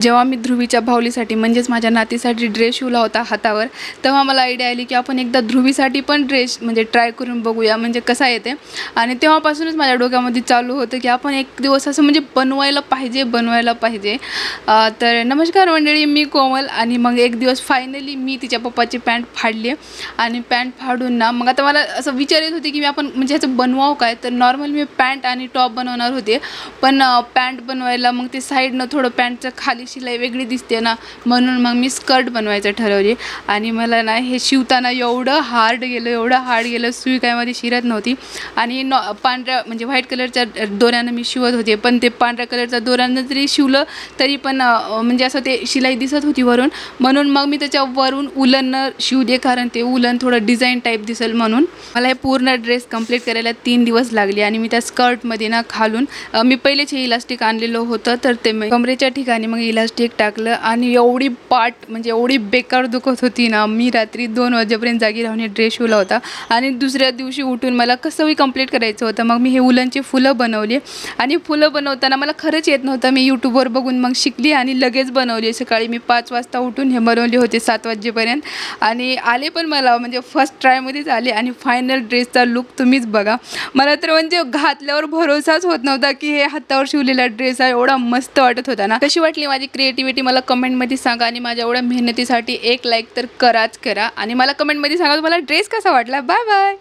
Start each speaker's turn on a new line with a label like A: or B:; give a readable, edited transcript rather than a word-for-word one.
A: जेव्हा मी ध्रुवीच्या भावलीसाठी म्हणजेच माझ्या नातीसाठी ड्रेस शिवला होता हातावर, तेव्हा मला आयडिया आली की आपण एकदा ध्रुवीसाठी पण ड्रेस म्हणजे ट्राय करून बघूया म्हणजे कसा येते. आणि तेव्हापासूनच माझ्या डोक्यामध्ये चालू होतं की आपण एक दिवस असं म्हणजे बनवायला पाहिजे. तर नमस्कार मंडळी, मी कोमल. आणि मग एक दिवस फायनली मी तिच्या पप्पाची पॅन्ट फाडली आणि पॅन्ट फाडून ना मग आता मला असं विचार येत होते की मी आपण म्हणजे ह्याचं बनवावं काय. तर नॉर्मल मी पॅन्ट आणि टॉप बनवणार होते, पण पॅन्ट बनवायला मग ते साईडनं थोडं पॅन्टचं खाली शिलाई वेगळी दिसते ना, म्हणून मग मी स्कर्ट बनवायचं ठरवली. आणि मला ना हे शिवताना एवढं हार्ड गेलं, सुई काय मध्ये शिरत नव्हती. आणि पांढऱ्या म्हणजे व्हाईट कलरच्या दोऱ्यानं मी शिवत होते, पण ते पांढऱ्या कलरच्या दोऱ्यानं जरी शिवलं तरी पण म्हणजे असं ते शिलाई दिसत होती वरून. म्हणून मग मी त्याच्या वरून उलननं शिवू दे, कारण ते उलन थोडं डिझाईन टाईप दिसेल म्हणून. मला हे पूर्ण ड्रेस कंप्लीट करायला 3 दिवस लागले. आणि मी त्या स्कर्टमध्ये ना खालून मी पहिलेच हे इलास्टिक आणलेलं होतं, तर ते कमरेच्या ठिकाणी मग इलास्टिक टाकलं. आणि एवढी पाट म्हणजे एवढी बेकार दुखत होती ना, मी रात्री 2 वाजेपर्यंत जागी राहून ड्रेस शिवला होता. आणि दुसऱ्या दिवशी उठून मला कसंही कंप्लीट करायचं होतं. मग मी हे उलनची फुलं बनवली. आणि फुलं बनवताना मला खरंच येत नव्हतं, मी यूट्यूबवर बघून मग शिकली आणि लगेच बनवली. सकाळी मी 5 वाजता उठून हे बनवले होते 7 वाजेपर्यंत. आणि आले पण मला म्हणजे फर्स्ट ट्रायमध्येच आले. आणि फायनल ड्रेसचा लुक तुम्हीच बघा. मला तर म्हणजे घातल्यावर भरोसाच होत नव्हता की हे हातावर शिवलेला ड्रेस आहे. एवढा मस्त वाटत होता ना. कशी वाटली माझी क्रिएटिव्हिटी मला कमेंटमध्ये सांगा. आणि माझ्या एवढ्या मेहनतीसाठी एक लाईक तर करा. आणि मला कमेंटमध्ये सांगा तुम्हाला ड्रेस कसा वाटला. Bye bye.